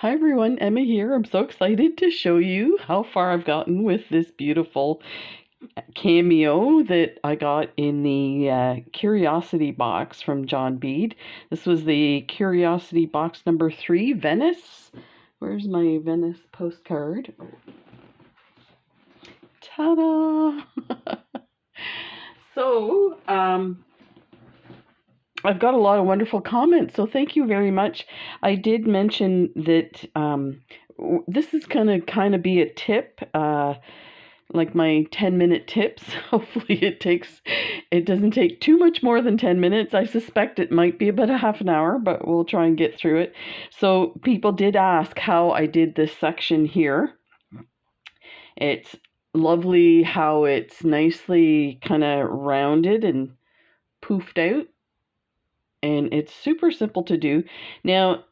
Hi everyone, Emma here. I'm so excited to show you how far I've gotten with this beautiful cameo that I got in the Curiosity box from John Bead. This was the Curiosity box number 3, Venice. Where's my Venice postcard? Ta-da! So, I've got a lot of wonderful comments, so thank you very much. I did mention that this is gonna kind of be a tip, like my 10-minute tips. Hopefully it doesn't take too much more than 10 minutes. I suspect it might be about a half an hour, but we'll try and get through it. So people did ask how I did this section here. It's lovely how it's nicely kind of rounded and poofed out. And it's super simple to do. Now,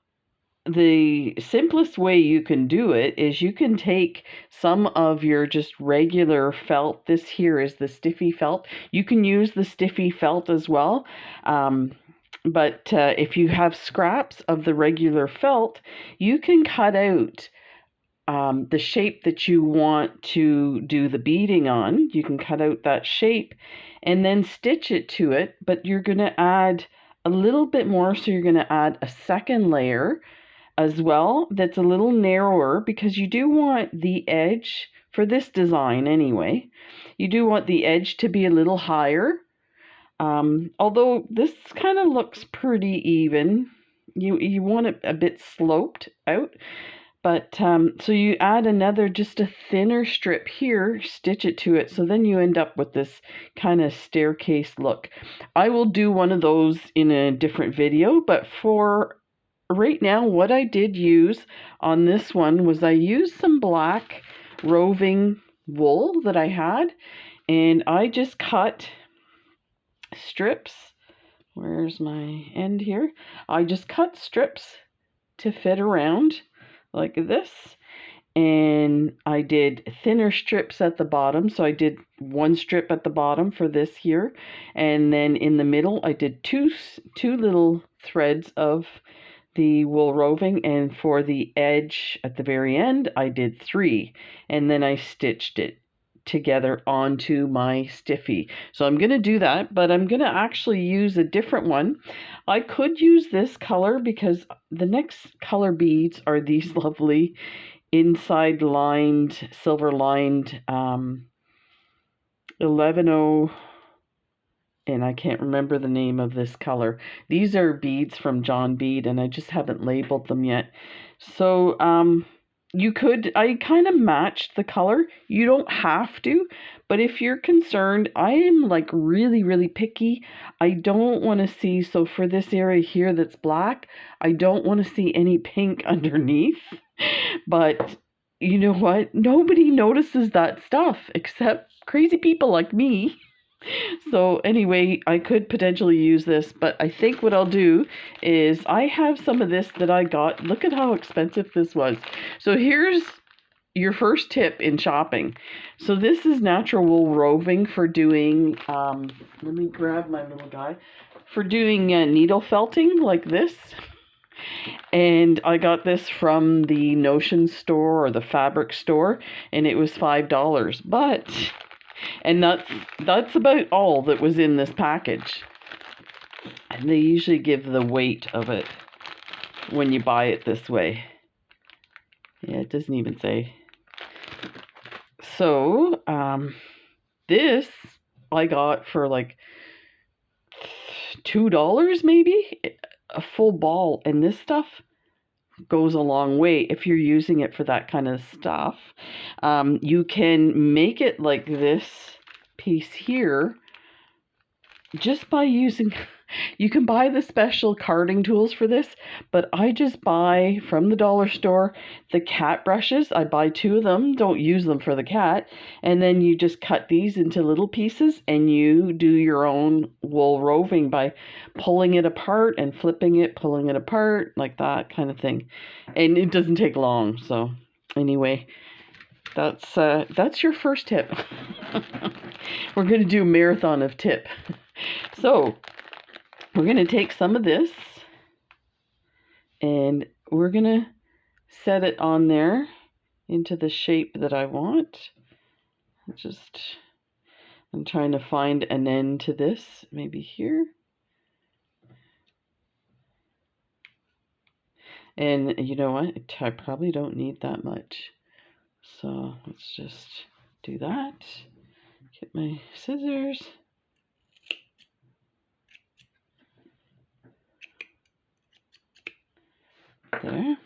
the simplest way you can do it is you can take some of your just regular felt. This here is the stiffy felt. You can use the stiffy felt as well. But if you have scraps of the regular felt, you can cut out the shape that you want to do the beading on. You can cut out that shape and then stitch it to it, but you're going to add a little bit more, so you're going to add a second layer as well that's a little narrower, because you do want the edge, for this design anyway, you do want the edge to be a little higher. Although this kind of looks pretty even, you want it a bit sloped out. But so you add just a thinner strip here, stitch it to it, so then you end up with this kind of staircase look. I will do one of those in a different video, but for right now, what I did use on this one was I used some black roving wool that I had, and I just cut strips. Where's my end here? I just cut strips to fit around like this, and I did thinner strips at the bottom. So I did one strip at the bottom for this here, and then in the middle I did two little threads of the wool roving, and for the edge at the very end I did 3, and then I stitched it together onto my stiffy. So I'm going to do that, but I'm going to actually use a different one. I could use this color because the next color beads are these lovely inside lined, silver lined 110, and I can't remember the name of this color. These are beads from John Bead, and I just haven't labeled them yet. So I kind of matched the color. You don't have to, but if you're concerned, I am like really, really picky. I don't want to see, so for this area here that's black, I don't want to see any pink underneath. But you know what? Nobody notices that stuff except crazy people like me. So anyway, I could potentially use this, but I think what I'll do is I have some of this that I got. Look at how expensive this was. So here's your first tip in shopping. So this is natural wool roving for doing, let me grab my little guy, for doing needle felting like this. And I got this from the Notion store or the fabric store, and it was $5. And that's about all that was in this package. And they usually give the weight of it when you buy it this way. Yeah, it doesn't even say. So, this I got for like $2 maybe, a full ball, and this stuff goes a long way if you're using it for that kind of stuff. You can make it like this piece here just by using, you can buy the special carding tools for this, but I just buy from the dollar store the cat brushes. I buy 2 of them, don't use them for the cat, and then you just cut these into little pieces and you do your own wool roving by pulling it apart and flipping it, pulling it apart, like that kind of thing. And it doesn't take long. So anyway, that's your first tip. We're going to do a marathon of tip. So we're going to take some of this and we're going to set it on there into the shape that I want. I'm trying to find an end to this, maybe here. And you know what? I probably don't need that much. So let's just do that. Get my scissors. There.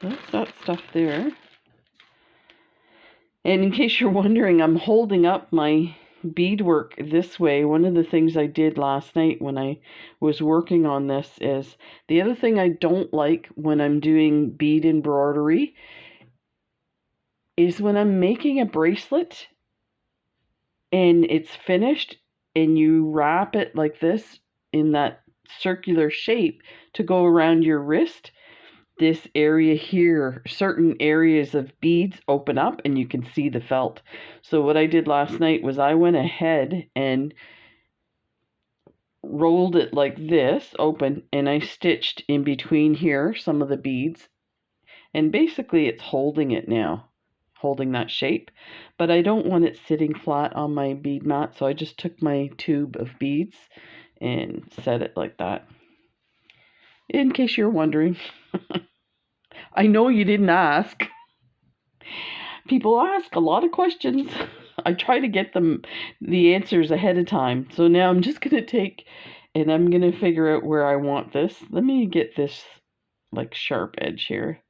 So that's that stuff there. And in case you're wondering, I'm holding up my beadwork this way. One of the things I did last night when I was working on this is, the other thing I don't like when I'm doing bead embroidery is when I'm making a bracelet and it's finished and you wrap it like this in that circular shape to go around your wrist. This area here, certain areas of beads open up and you can see the felt. So what I did last night was I went ahead and rolled it like this open, and I stitched in between here some of the beads, and basically it's holding it now, holding that shape, but I don't want it sitting flat on my bead mat, so I just took my tube of beads and set it like that, in case you're wondering. I know you didn't ask. People ask a lot of questions. I try to get them the answers ahead of time. So now I'm just going to take and I'm going to figure out where I want this. Let me get this like sharp edge here.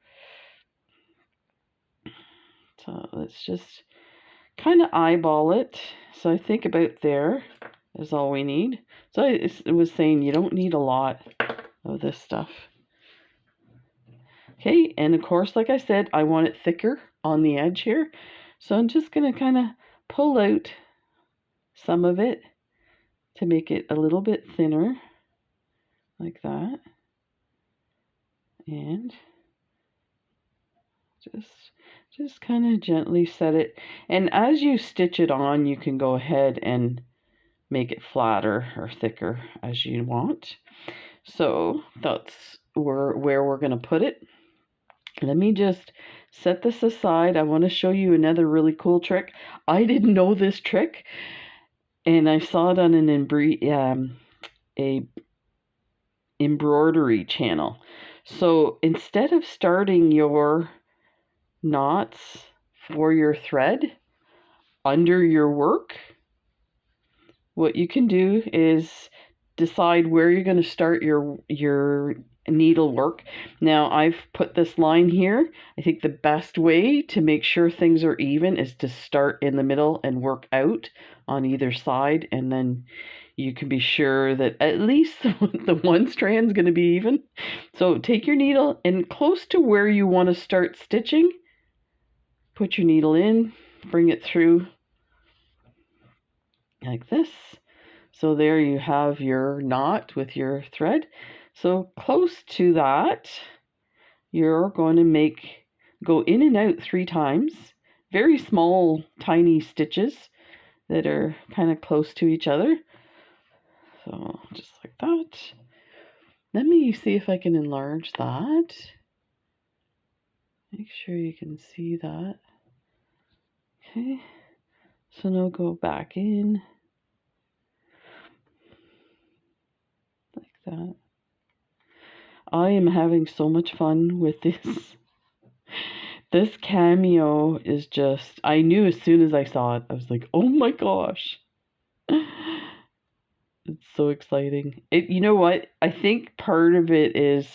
So let's just kind of eyeball it. So I think about there is all we need. So I was saying you don't need a lot of this stuff. Okay, and of course, like I said, I want it thicker on the edge here. So I'm just going to kind of pull out some of it to make it a little bit thinner, like that. And just kind of gently set it. And as you stitch it on, you can go ahead and make it flatter or thicker as you want. So that's where we're going to put it. Let me just set this aside. I want to show you another really cool trick. I didn't know this trick, and I saw it on an a embroidery channel. So instead of starting your knots for your thread under your work, what you can do is decide where you're going to start your needlework. Now I've put this line here. I think the best way to make sure things are even is to start in the middle and work out on either side, and then you can be sure that at least the one strand's going to be even. So take your needle and close to where you want to start stitching, put your needle in, bring it through like this. So there you have your knot with your thread. So close to that, you're going to go in and out 3 times, very small, tiny stitches that are kind of close to each other. So just like that. Let me see if I can enlarge that. Make sure you can see that. Okay. So now go back in. Like that. I am having so much fun with this. This Cameo is just, I knew as soon as I saw it, I was like, oh my gosh. It's so exciting. You know what? I think part of it is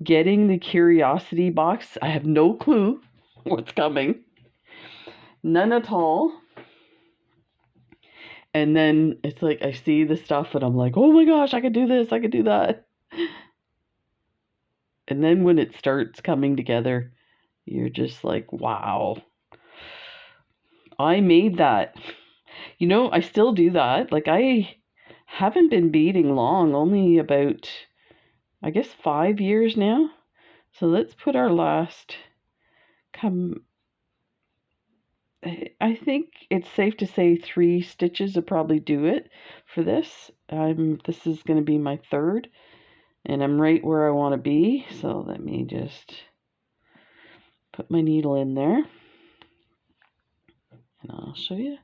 getting the curiosity box. I have no clue what's coming. None at all. And then it's like I see the stuff and I'm like, oh my gosh, I could do this, I could do that. And then when it starts coming together, you're just like, wow. I made that. You know, I still do that. Like, I haven't been beading long, only about, I guess, 5 years now. So let's put our last, I think it's safe to say 3 stitches will probably do it for this. This is going to be my 3rd. And I'm right where I want to be, so let me just put my needle in there. And I'll show you.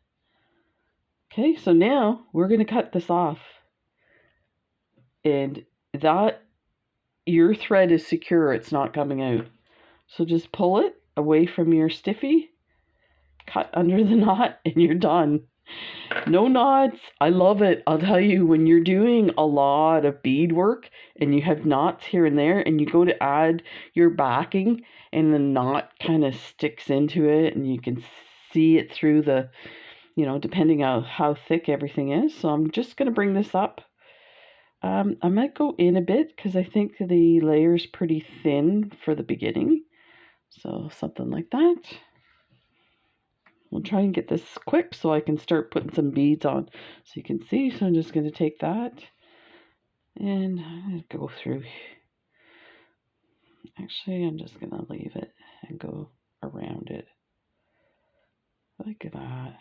Okay, so now we're going to cut this off. And that, your thread is secure, it's not coming out. So just pull it away from your stiffy, cut under the knot, and you're done. No knots. I love it. I'll tell you, when you're doing a lot of bead work and you have knots here and there and you go to add your backing and the knot kind of sticks into it and you can see it through the, you know, depending on how thick everything is. So I'm just going to bring this up. I might go in a bit because I think the layer's pretty thin for the beginning. So something like that. We'll try and get this quick so I can start putting some beads on so you can see. So I'm just going to take that and I'm going to go through. Actually, I'm just going to leave it and go around it like that.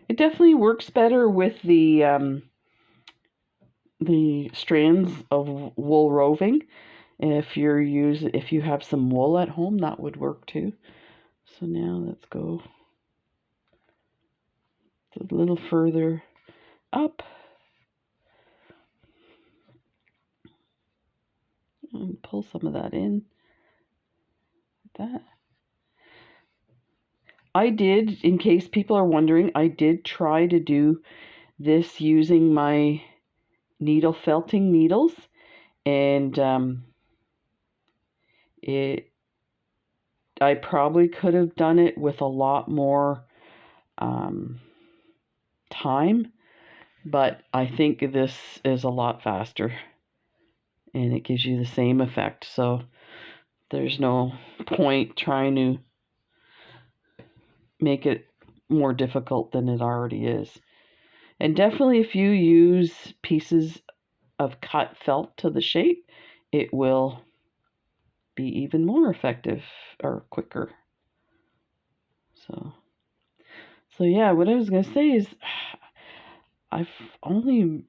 It definitely works better with the strands of wool roving. If you have some wool at home, that would work too. So now let's go a little further up and pull some of that in. Like that. I did, in case people are wondering, I did try to do this using my needle felting needles, and I probably could have done it with a lot more time, but I think this is a lot faster and it gives you the same effect. So there's no point trying to make it more difficult than it already is. And definitely if you use pieces of cut felt to the shape, it will be even more effective or quicker. So yeah, what I was going to say is I've only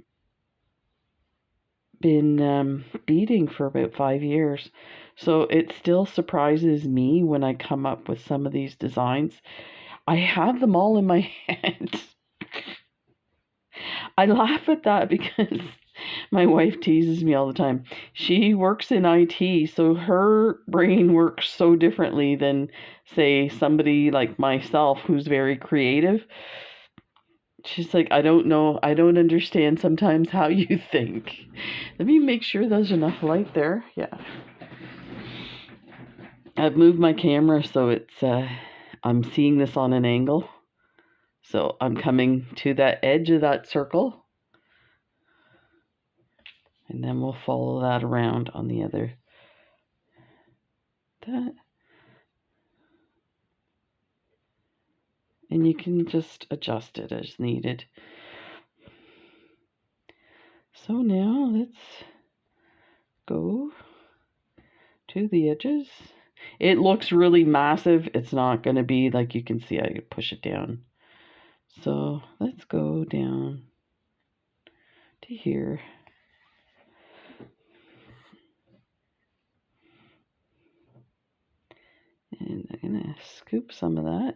been beading for about 5 years. So it still surprises me when I come up with some of these designs. I have them all in my head. I laugh at that because my wife teases me all the time. She works in IT, so her brain works so differently than, say, somebody like myself who's very creative. She's like, I don't know. I don't understand sometimes how you think. Let me make sure there's enough light there. Yeah. I've moved my camera so it's, I'm seeing this on an angle. So I'm coming to that edge of that circle. And then we'll follow that around on the other. That. And you can just adjust it as needed. So now let's go to the edges. It looks really massive. It's not going to be like, you can see I can push it down. So let's go down to here. And I'm going to scoop some of that.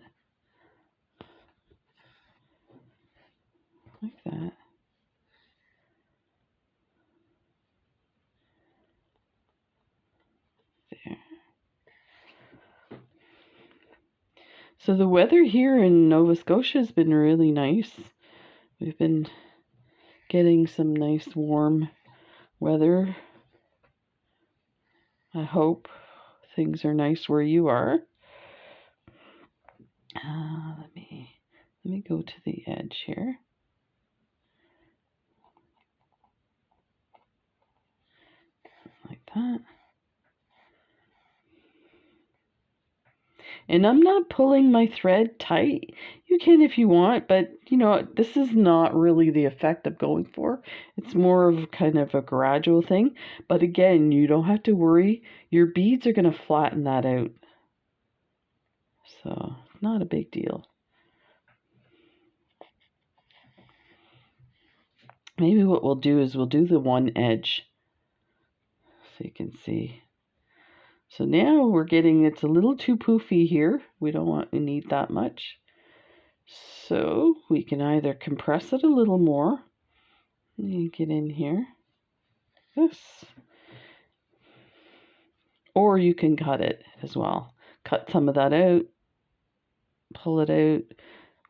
Like that. There. So the weather here in Nova Scotia has been really nice. We've been getting some nice warm weather. I hope things are nice where you are. Let me go to the edge here. Like that. And I'm not pulling my thread tight. You can if you want, but you know, this is not really the effect I'm going for. It's more of kind of a gradual thing. But again, you don't have to worry. Your beads are going to flatten that out. So, not a big deal. maybe what we'll do is we'll do the one edge so you can see. So now we're getting, it's a little too poofy here. We don't need that much. So we can either compress it a little more. You get in here. This. Or you can cut it as well. Cut some of that out. Pull it out.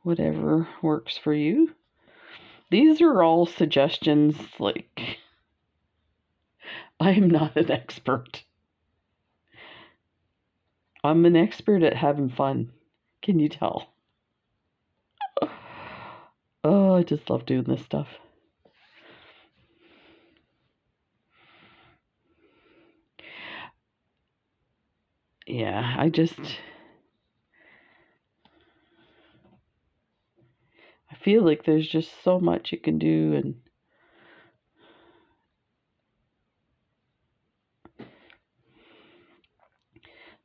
Whatever works for you. These are all suggestions. Like, I am not an expert. I'm an expert at having fun. Can you tell? Oh, I just love doing this stuff. Yeah, I feel like there's just so much you can do, and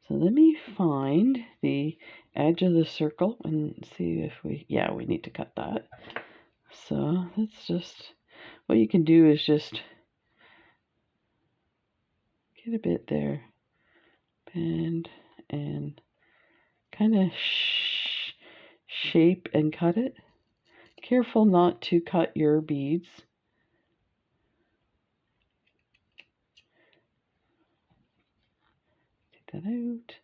so let me find the edge of the circle and see if we need to cut that. So that's just, what you can do is just get a bit there, bend, and kind of shape and cut it. Careful not to cut your beads. Take that out.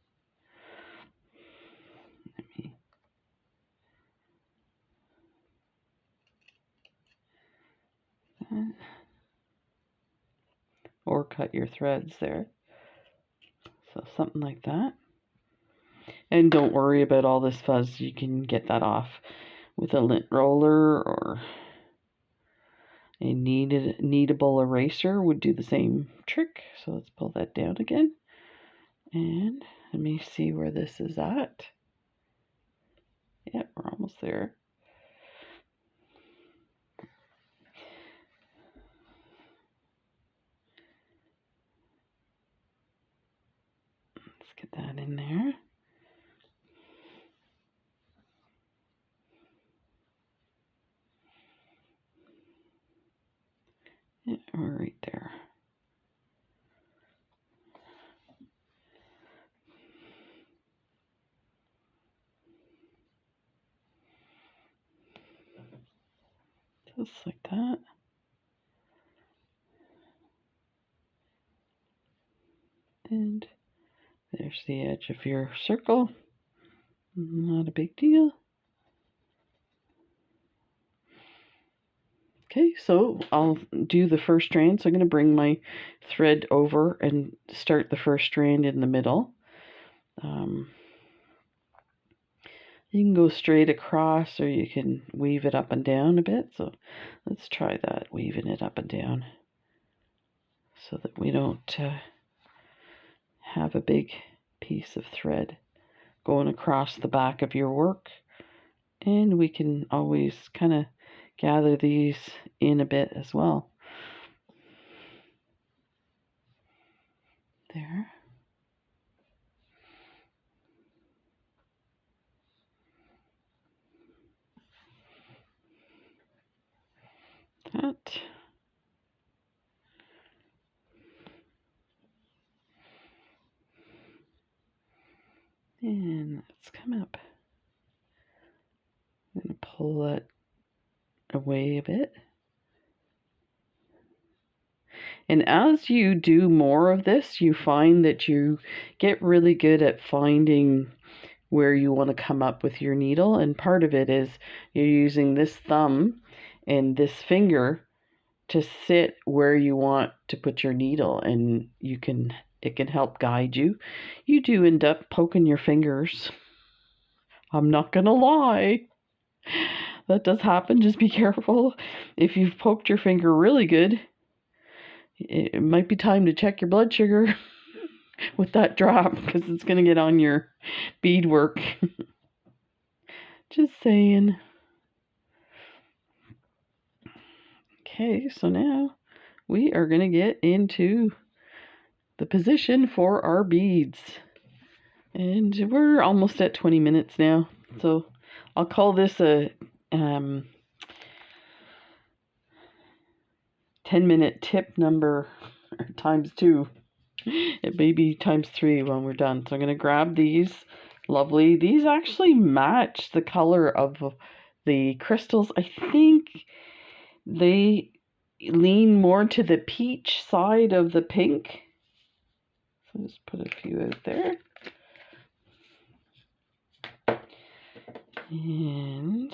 Or cut your threads there. So something like that. And don't worry about all this fuzz. You can get that off with a lint roller, or a kneadable eraser would do the same trick. So let's pull that down again. And let me see where this is at. Yeah, we're almost there. Let's get that in there. Yeah, we're right there. Just like that. And there's the edge of your circle. Not a big deal. Okay, so I'll do the first strand. So I'm going to bring my thread over and start the first strand in the middle. You can go straight across, or you can weave it up and down a bit. So let's try that, weaving it up and down, so that we don't have a big piece of thread going across the back of your work. And we can always kind of gather these in a bit as well. There. That. And let's come up. I'm going to pull that away a bit. And as you do more of this, you find that you get really good at finding where you want to come up with your needle. And part of it is you're using this thumb and this finger to sit where you want to put your needle, and it can help guide you. You do end up poking your fingers. I'm not gonna lie. That does happen. Just be careful. If you've poked your finger really good, it might be time to check your blood sugar with that drop, because it's going to get on your beadwork. Just saying. Okay, so now we are going to get into the position for our beads. And we're almost at 20 minutes now. So I'll call this a 10-minute tip number times 2. It may be times 3 when we're done. So I'm going to grab these. Lovely. These actually match the color of the crystals. I think they lean more to the peach side of the pink. So just put a few out there. And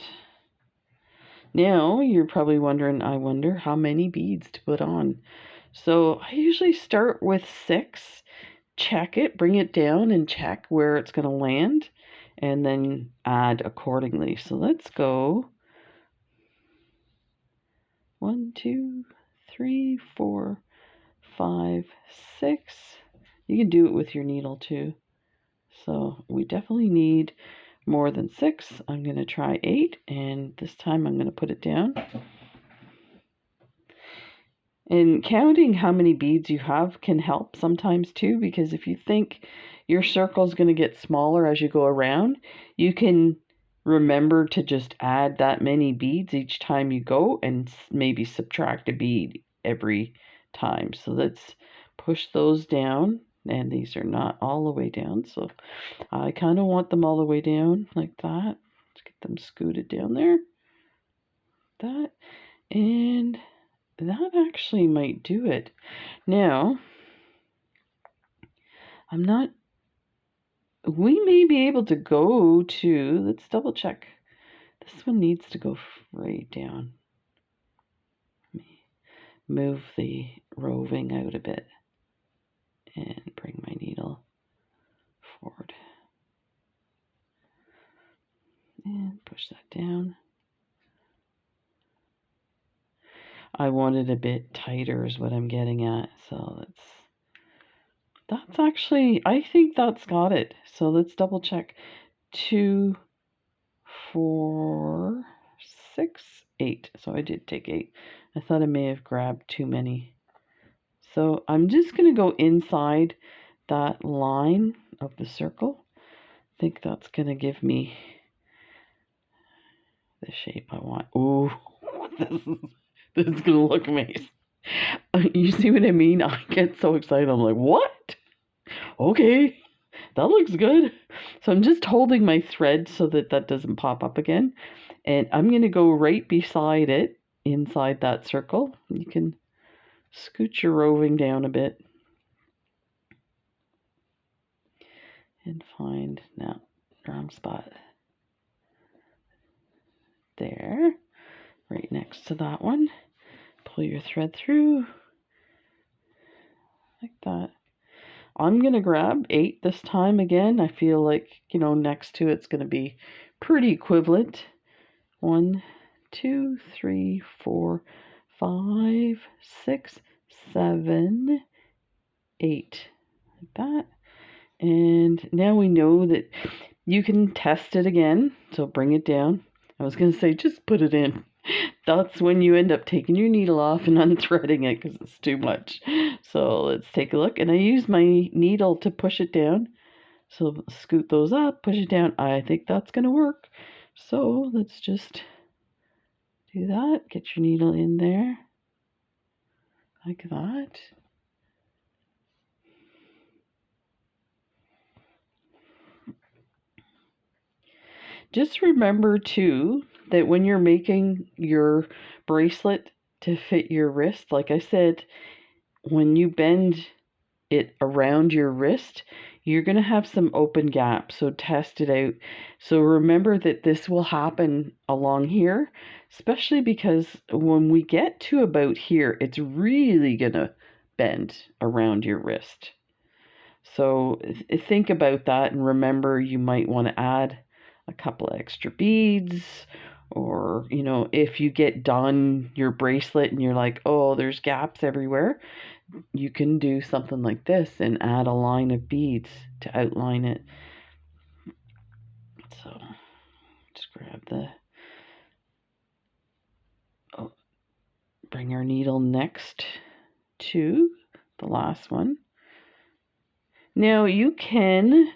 now you're probably wondering, I wonder how many beads to put on. So I usually start with 6, check it, bring it down and check where it's going to land, and then add accordingly. So let's go 1, 2, 3, 4, 5, 6. You can do it with your needle too. So we definitely need more than 6. I'm going to try 8, and this time I'm going to put it down. And counting how many beads you have can help sometimes too, because if you think your circle is going to get smaller as you go around, you can remember to just add that many beads each time you go and maybe subtract a bead every time. So let's push those down, and these are not all the way down, so I kind of want them all the way down like that. Let's get them scooted down there. That, and that actually might do it. Now, we may be able to go to, let's double check. This one needs to go right down. Let me move the roving out a bit and bring my needle forward. And push that down. I want it a bit tighter is what I'm getting at. So that's actually, I think that's got it. So let's double check. 2, 4, 6, 8. So I did take 8. I thought I may have grabbed too many. So I'm just going to go inside that line of the circle. I think that's going to give me the shape I want. Ooh, this is going to look amazing. You see what I mean? I get so excited. I'm like, what? Okay, that looks good. So I'm just holding my thread so that that doesn't pop up again. And I'm going to go right beside it, inside that circle. You can scoot your roving down a bit. And find, now, wrong spot. There, right next to that one. Pull your thread through, like that. I'm going to grab 8 this time again. I feel like, next to it's going to be pretty equivalent. 1, 2, 3, 4, 5, 6, 7, 8. Like that. And now we know that you can test it again. So bring it down. I was going to say, just put it in. That's when you end up taking your needle off and unthreading it because it's too much. So let's take a look. And I use my needle to push it down. So scoot those up, push it down. I think that's going to work. So let's just do that. Get your needle in there. Like that. Just remember too that when you're making your bracelet to fit your wrist, like I said, when you bend it around your wrist, you're going to have some open gaps. So test it out. So remember that this will happen along here, especially because when we get to about here, it's really going to bend around your wrist. So think about that and remember you might want to add a couple of extra beads, or if you get done your bracelet and you're like, oh, there's gaps everywhere, you can do something like this and add a line of beads to outline it. So just grab bring our needle next to the last one. Now you can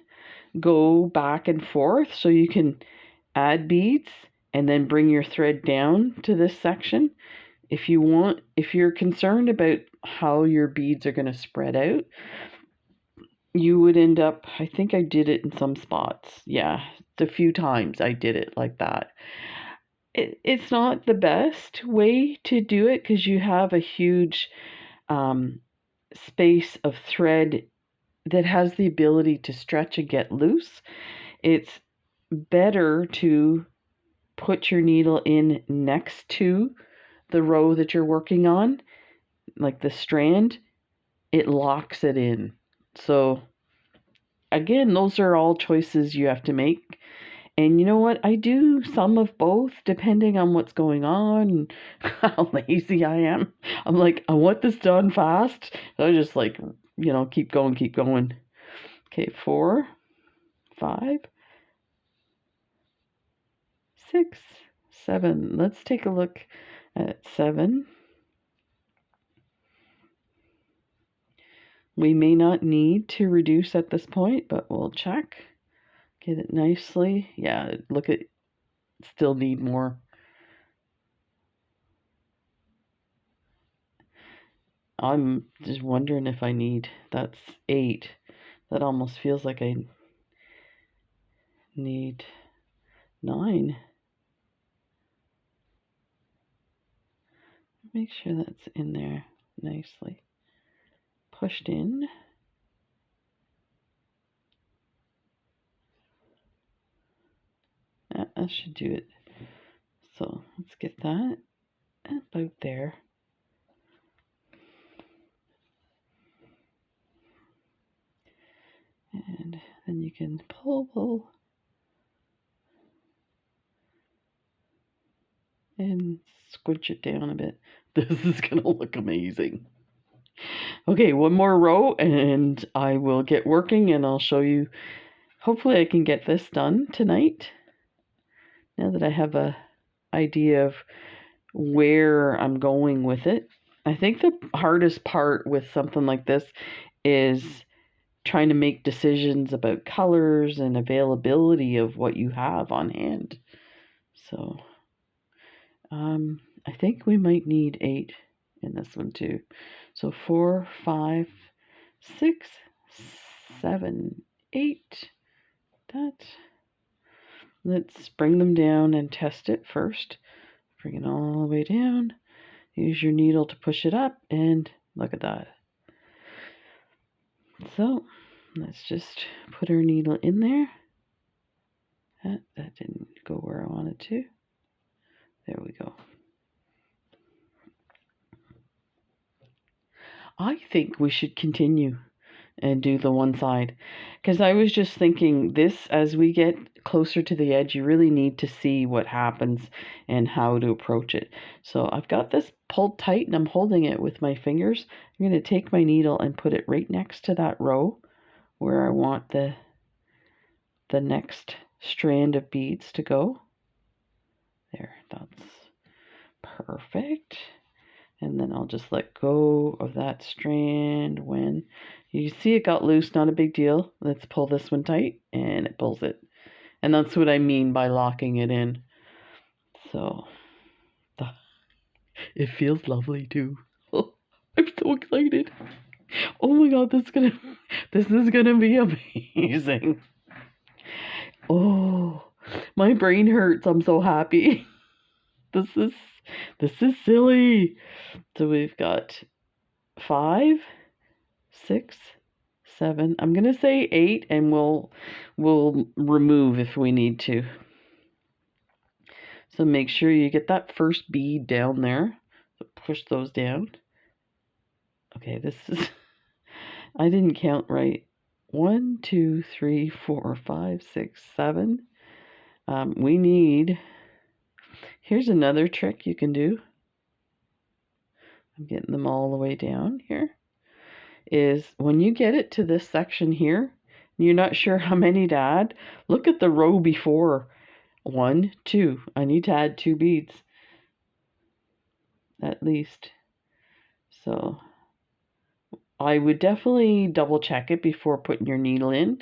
go back and forth, so you can add beads and then bring your thread down to this section. If you're concerned about how your beads are going to spread out, you would end up, I think I did it in some spots. Yeah, a few times I did it like that. It's not the best way to do it because you have a huge space of thread that has the ability to stretch and get loose. It's better to put your needle in next to the row that you're working on, like the strand. It locks it in. So again, those are all choices you have to make. And you know what? I do some of both depending on what's going on and how lazy I am. I'm like, I want this done fast. So I just like, keep going, keep going. Okay, 4, 5, 6, 7. Let's take a look at 7. We may not need to reduce at this point, but we'll check. Get it nicely. Yeah, look at, still need more. I'm just wondering if I need, that's 8. That almost feels like I need 9. Make sure that's in there nicely. Pushed in. That should do it. So let's get that about there. And then you can pull, and squinch it down a bit. This is going to look amazing. Okay, one more row and I will get working and I'll show you. Hopefully I can get this done tonight. Now that I have a idea of where I'm going with it. I think the hardest part with something like this is trying to make decisions about colors and availability of what you have on hand. So I think we might need 8 in this one too. So 4, 5, 6, 7, 8. Let's bring them down and test it first. Bring it all the way down. Use your needle to push it up, and look at that. So let's just put our needle in there. That didn't go where I wanted to. There we go. I think we should continue and do the one side, because I was just thinking this, as we get closer to the edge, you really need to see what happens and how to approach it. So I've got this pulled tight and I'm holding it with my fingers. I'm going to take my needle and put it right next to that row where I want the next strand of beads to go. There, that's perfect. And then I'll just let go of that strand when you see it got loose. Not a big deal. Let's pull this one tight, and it pulls it. And that's what I mean by locking it in. So it feels lovely too. Oh, I'm so excited. Oh my god, this is gonna be amazing. Oh, my brain hurts. I'm so happy. This is silly. So we've got 5, 6, 7. I'm gonna say 8, and we'll remove if we need to. So make sure you get that first bead down there. So push those down. Okay, this is I didn't count right. 1, 2, 3, 4, 5, 6, 7. We need. Here's another trick you can do. I'm getting them all the way down here. Is when you get it to this section here, and you're not sure how many to add, look at the row before. 1, 2. I need to add 2 beads. At least. So I would definitely double check it before putting your needle in.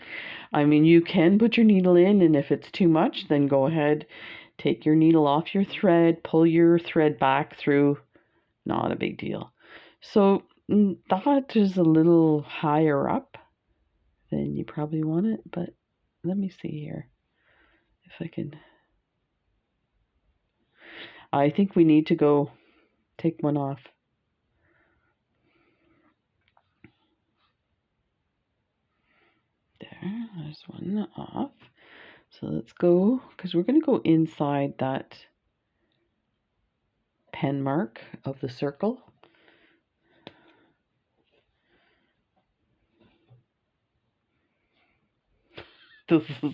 I mean, you can put your needle in, and if it's too much, then go ahead, take your needle off your thread, pull your thread back through not a big deal. So that is a little higher up than you probably want it, but let me see here if I can. I think we need to go take one off. There's one off. So let's go, because we're going to go inside that pen mark of the circle. This is,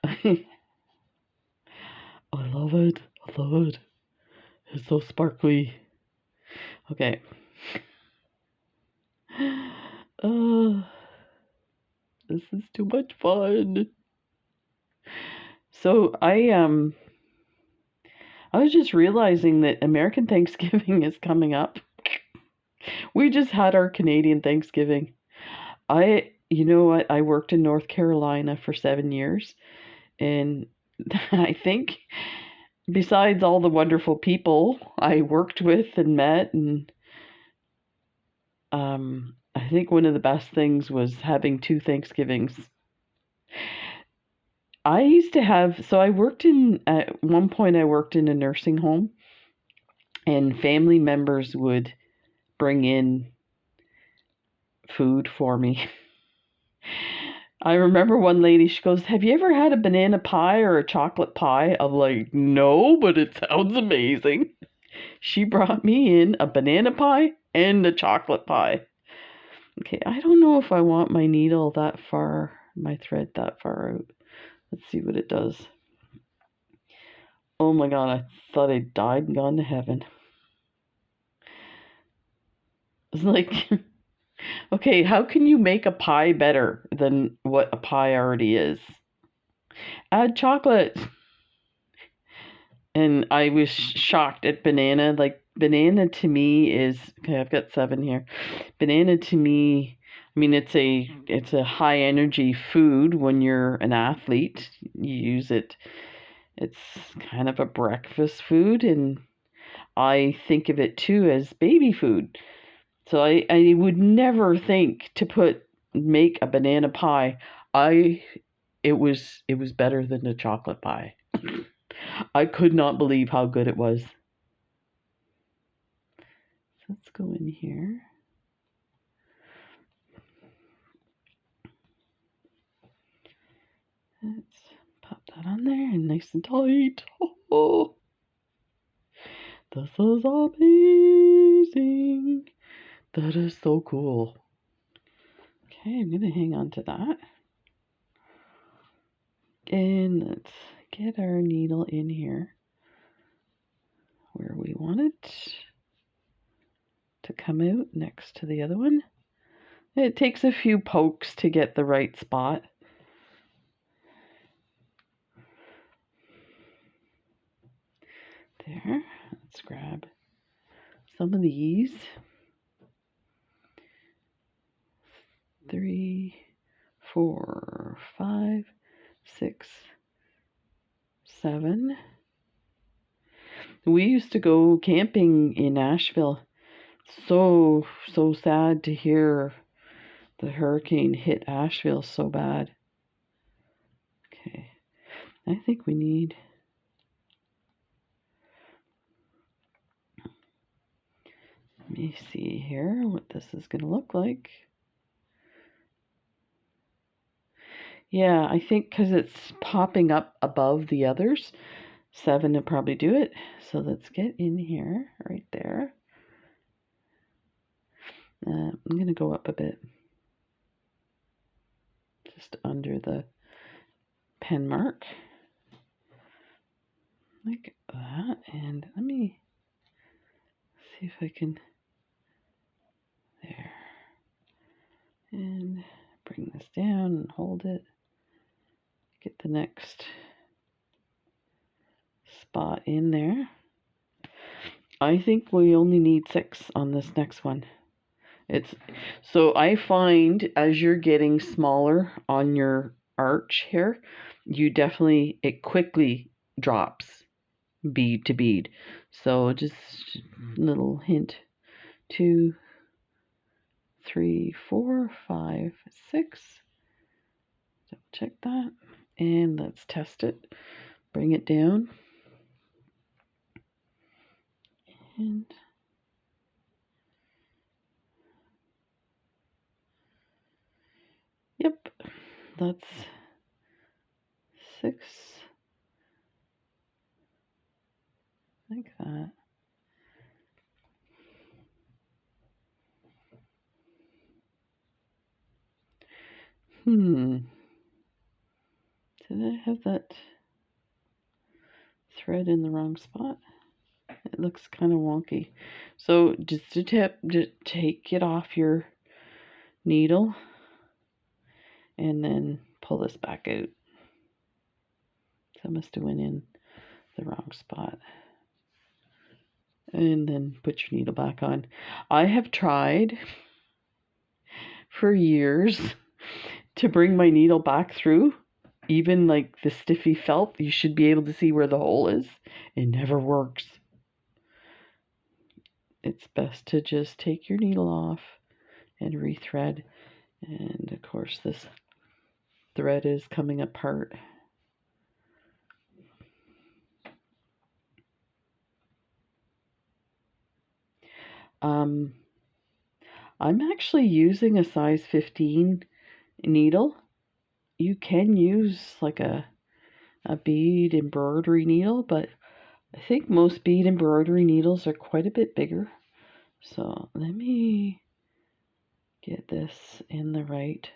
I love it. I love it. It's so sparkly. Okay. This is too much fun. So I was just realizing that American Thanksgiving is coming up. We just had our Canadian Thanksgiving. You know what? I worked in North Carolina for 7 years, and I think besides all the wonderful people I worked with and met, and I think one of the best things was having 2 Thanksgivings. I used to have, so I worked in, at one point I worked in a nursing home, and family members would bring in food for me. I remember one lady, she goes, "Have you ever had a banana pie or a chocolate pie?" I'm like, "No, but it sounds amazing." She brought me in a banana pie and a chocolate pie. Okay, I don't know if I want my needle that far, my thread that far out. Let's see what it does. Oh my God, I thought I died and gone to heaven. It's like, okay, how can you make a pie better than what a pie already is? Add chocolate. And I was shocked at banana. Like, banana to me is, okay, I've got 7 here. Banana to me, I mean, it's a high energy food when you're an athlete. You use it. It's kind of a breakfast food, and I think of it too as baby food. So I would never think to make a banana pie. It was better than the chocolate pie. I could not believe how good it was. So let's go in here. Let's pop that on there and nice and tight. Oh, this is amazing. That is so cool. Okay, I'm going to hang on to that. And let's get our needle in here where we want it to come out next to the other one. It takes a few pokes to get the right spot. There, let's grab some of these. 3, 4, 5, 6, 7. We used to go camping in Nashville. So sad to hear the hurricane hit Asheville so bad. Okay, I think we need, let me see here what this is going to look like. Yeah, I think because it's popping up above the others, 7 will probably do it. So let's get in here, right there. I'm going to go up a bit, just under the pen mark, like that. And let me see if I can, there, and bring this down and hold it. Get the next spot in there. I think we only need 6 on this next one. So I find as you're getting smaller on your arch here, it quickly drops bead to bead. So just a little hint. 2, 3, 4, 5, 6. Double check that. And let's test it. Bring it down. And yep, that's 6. Like that. Did I have that thread in the wrong spot? It looks kind of wonky. So just a tip, just take it off your needle and then pull this back out. So I must have went in the wrong spot. And then put your needle back on. I have tried for years to bring my needle back through. Even like the stiffy felt, you should be able to see where the hole is. It never works. It's best to just take your needle off and rethread. And of course this thread is coming apart. I'm actually using a size 15 needle. You can use like a bead embroidery needle, but I think most bead embroidery needles are quite a bit bigger. So let me get this in the right.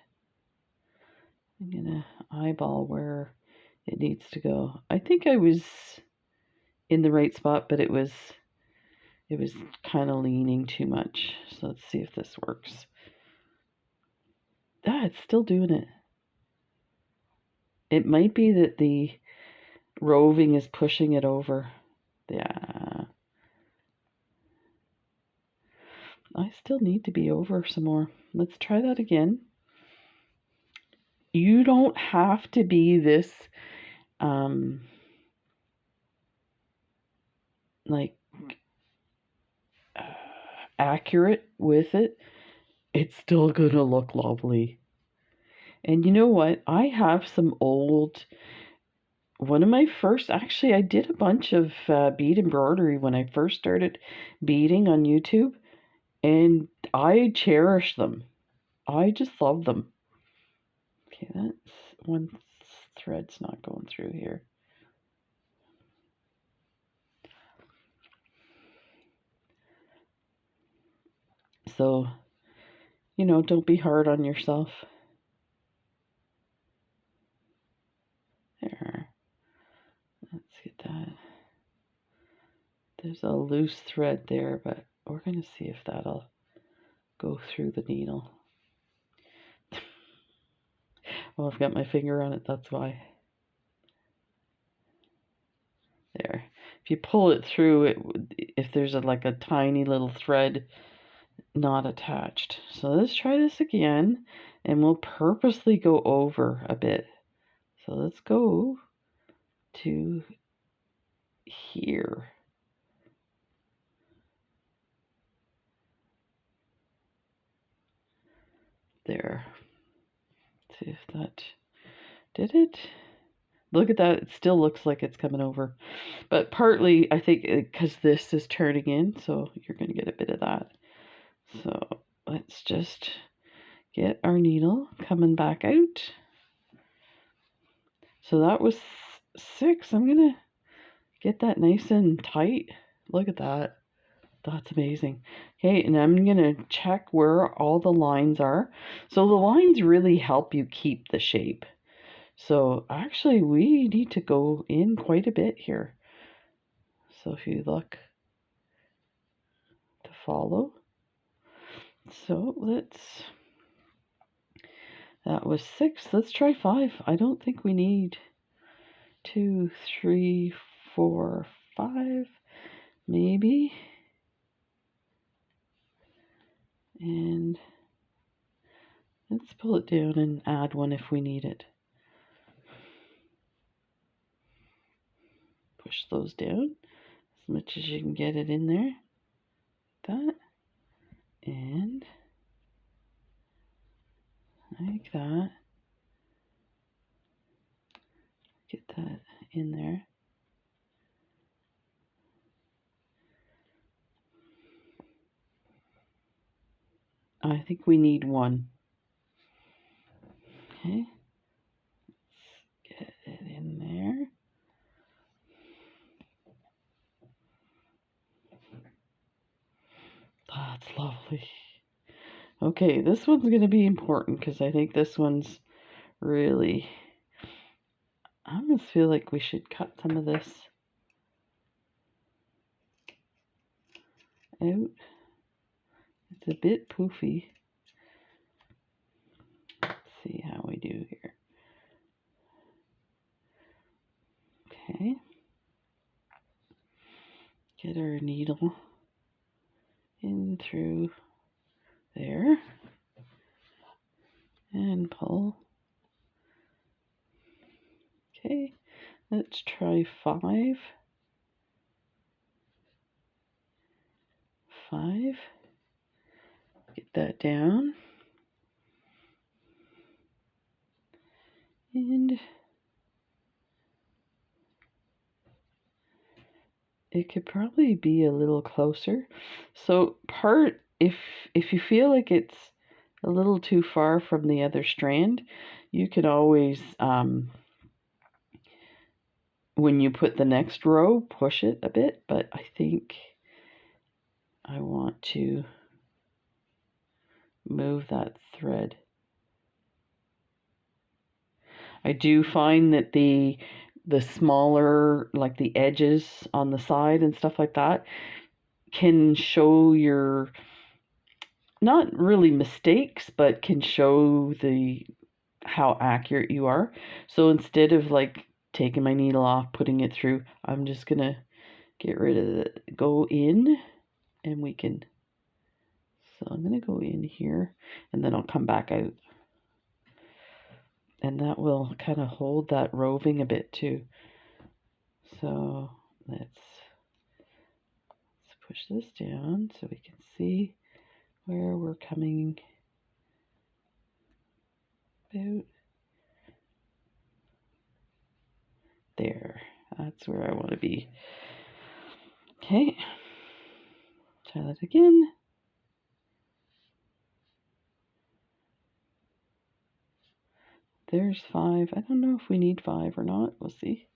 I'm gonna eyeball where it needs to go. I think I was in the right spot, but it was kind of leaning too much. So let's see if this works. Ah, it's still doing it. It might be that the roving is pushing it over. Yeah. I still need to be over some more. Let's try that again. You don't have to be this like accurate with it. It's still gonna look lovely. And you know what? I have some old, one of my first, actually I did a bunch of bead embroidery when I first started beading on YouTube, and I cherish them. I just love them. Okay, that's one thread's not going through here. So, you know, don't be hard on yourself. There. Let's get that. There's a loose thread there, but we're going to see if that'll go through the needle. Well, I've got my finger on it, that's why. There. If you pull it through, if there's like a tiny little thread not attached. So let's try this again, and we'll purposely go over a bit. So let's go to here. There. See if that did it. Look at that. It still looks like it's coming over. But partly, I think, because this is turning in, so you're going to get a bit of that. So let's just get our needle coming back out. So that was 6. I'm going to get that nice and tight. Look at that. That's amazing. Okay, and I'm going to check where all the lines are. So the lines really help you keep the shape. So actually we need to go in quite a bit here. So if you look to follow. So that was 6. Let's try 5. I don't think we need 2, 3, 4, 5, maybe. And let's pull it down and add one if we need it. Push those down. much as you can get it in there. That. And like that. Get that in there. I think we need one. Okay. Let's get it in there. That's lovely. Okay, this one's going to be important because I think this one's really... I almost feel like we should cut some of this out. It's a bit poofy. Let's see how we do here. Okay. Get our needle in through there and pull. Okay, let's try 5. 5. Get that down. And it could probably be a little closer. So if you feel like it's a little too far from the other strand, you could always, when you put the next row, push it a bit, but I think I want to move that thread. I do find that the smaller, like the edges on the side and stuff like that, can show your, not really mistakes, but can show how accurate you are. So instead of like taking my needle off, putting it through, I'm just gonna get rid of it, go in, and we can, so I'm gonna go in here and then I'll come back out. And that will kind of hold that roving a bit too. So let's push this down so we can see where we're coming out. There, that's where I want to be. Okay, try that again. There's 5. I don't know if we need 5 or not. We'll see.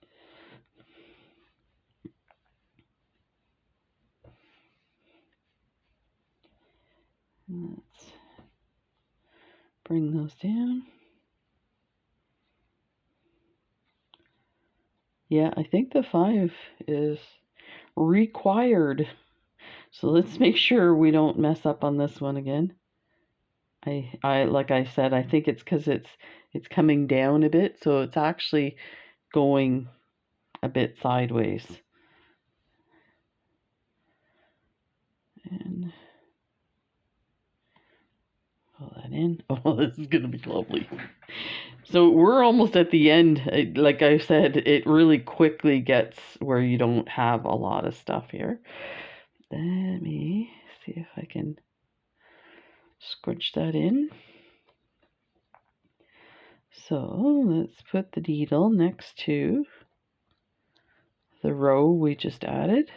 Let's bring those down. Yeah, I think the 5 is required. So let's make sure we don't mess up on this one again. I like I said, I think it's because it's coming down a bit, so it's actually going a bit sideways. And pull that in. Oh, this is gonna be lovely. So we're almost at the end. Like I said, it really quickly gets where you don't have a lot of stuff here. Let me see if I can scrunch that in. So let's put the needle next to the row we just added,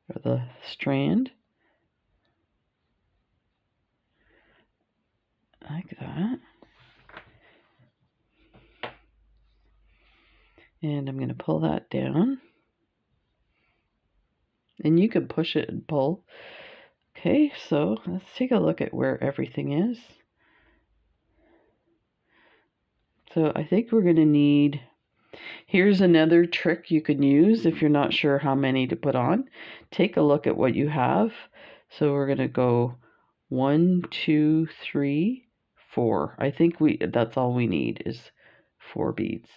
or the strand, like that. And I'm going to pull that down. And you can push it and pull. Okay, so let's take a look at where everything is. So I think we're going to need, here's another trick you can use if you're not sure how many to put on. Take a look at what you have. So we're going to go 1, 2, 3, 4. I think that's all we need is 4 beads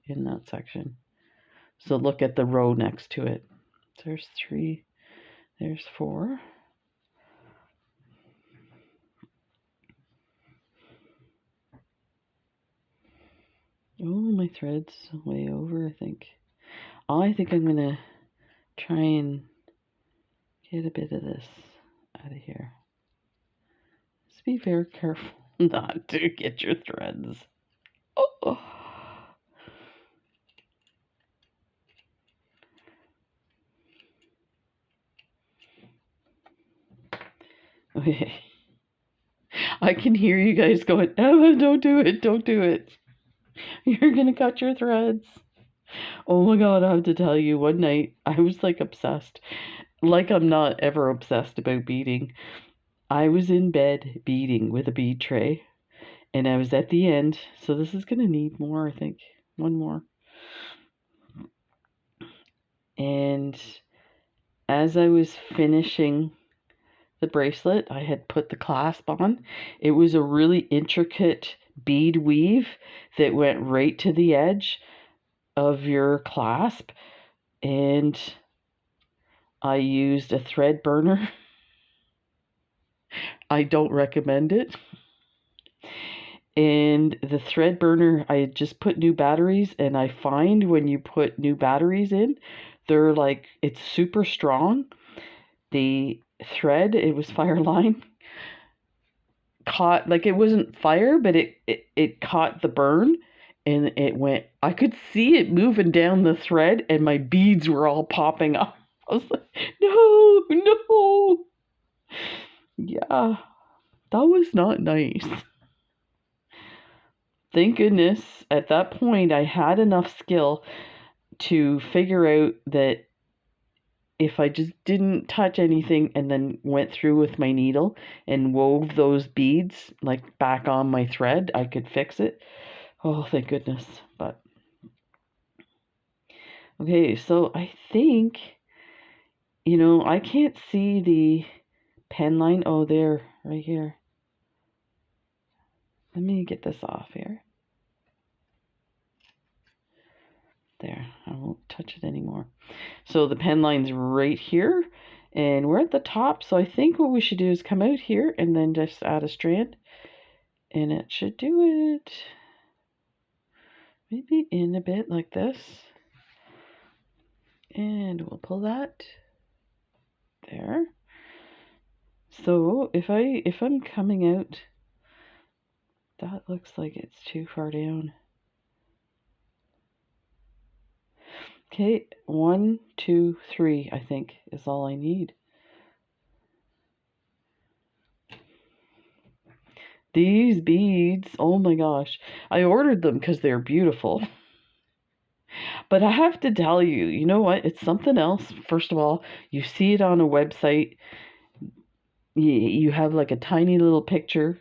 in that section. So look at the row next to it. There's 3, there's 4. Oh, my thread's way over, I think. I think I'm going to try and get a bit of this out of here. Just be very careful not to get your threads. Oh. Okay. I can hear you guys going, Emma, don't do it, don't do it. You're gonna cut your threads. Oh my god, I have to tell you, one night I was like obsessed. Like I'm not ever obsessed about beading. I was in bed beading with a bead tray, and I was at the end, so this is gonna need more, I think. One more. And as I was finishing the bracelet, I had put the clasp on. It was a really intricate bead weave that went right to the edge of your clasp, and I used a thread burner. I don't recommend it. And the thread burner, I had just put new batteries, and I find when you put new batteries in, they're like, it's super strong. The thread, it was fire line, caught, like it wasn't fire, but it caught the burn, and it went, I could see it moving down the thread, and my beads were all popping up. I was like, no, no. Yeah, that was not nice. Thank goodness at that point I had enough skill to figure out that if I just didn't touch anything and then went through with my needle and wove those beads like back on my thread, I could fix it. Oh, thank goodness. But okay, so I think, I can't see the pen line. Oh, there, right here. Let me get this off here. There, I won't touch it anymore. So the pen line's right here, and we're at the top, so I think what we should do is come out here and then just add a strand, and it should do it. Maybe in a bit like this, and we'll pull that there. So if I'm coming out, that looks like it's too far down. Okay, 1, 2, 3, I think is all I need. These beads, oh my gosh, I ordered them because they're beautiful. But I have to tell you, you know what? It's something else. First of all, you see it on a website. You have like a tiny little picture.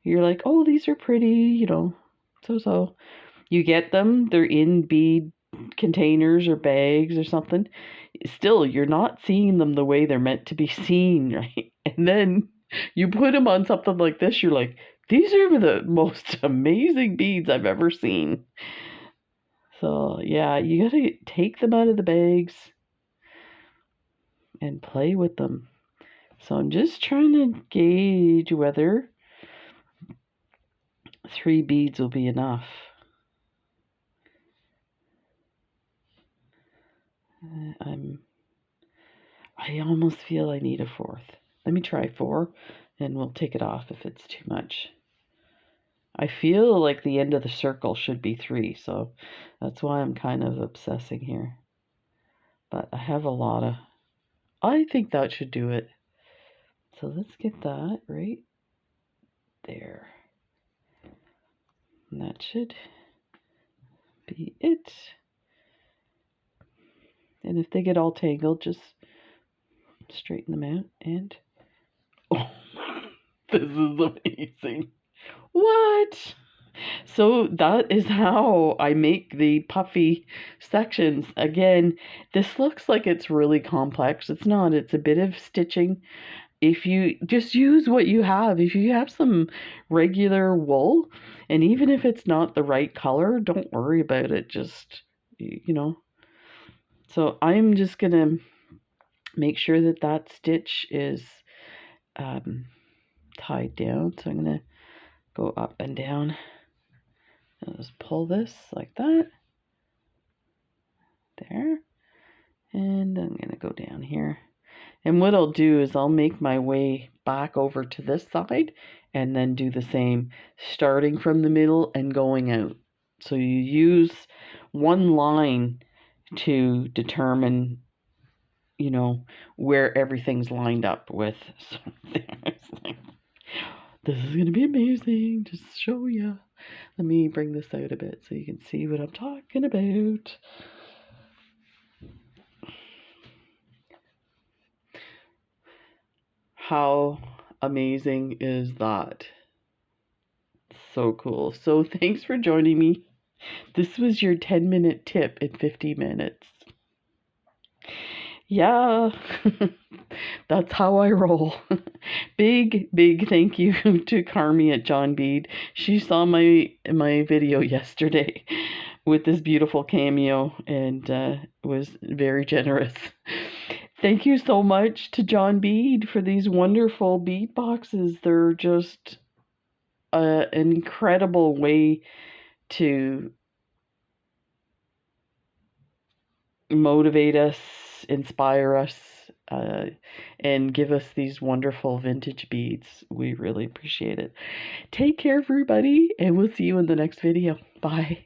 You're like, oh, these are pretty, so. You get them, they're in bead containers or bags or something. Still, you're not seeing them the way they're meant to be seen, right? And then you put them on something like this, you're like, these are the most amazing beads I've ever seen. So, yeah, you gotta take them out of the bags and play with them. So I'm just trying to gauge whether 3 beads will be enough. I almost feel I need a 4th. Let me try 4, and we'll take it off if it's too much. I feel like the end of the circle should be 3, so that's why I'm kind of obsessing here. But I have a lot of... I think that should do it. So let's get that right there. And that should be it. And if they get all tangled, just straighten them out. And... oh, this is amazing. What? So that is how I make the puffy sections. Again, this looks like it's really complex. It's not. It's a bit of stitching. If you just use what you have, if you have some regular wool, and even if it's not the right color, don't worry about it. Just, So I'm just going to make sure that that stitch is tied down. So I'm going to go up and down. I'll just pull this like that. There. And I'm going to go down here. And what I'll do is I'll make my way back over to this side and then do the same, starting from the middle and going out. So you use one line to determine, you know, where everything's lined up with. So this is going to be amazing. Just show you. Let me bring this out a bit so you can see what I'm talking about. How amazing is that? So cool. So thanks for joining me. This was your 10-minute tip in 50 minutes. Yeah, that's how I roll. Big thank you to Carmi at John Bead. She saw my video yesterday with this beautiful cameo and was very generous. Thank you so much to John Bead for these wonderful bead boxes. They're just an incredible way to motivate us, inspire us, and give us these wonderful vintage beads. We really appreciate it. Take care, everybody, and we'll see you in the next video. Bye.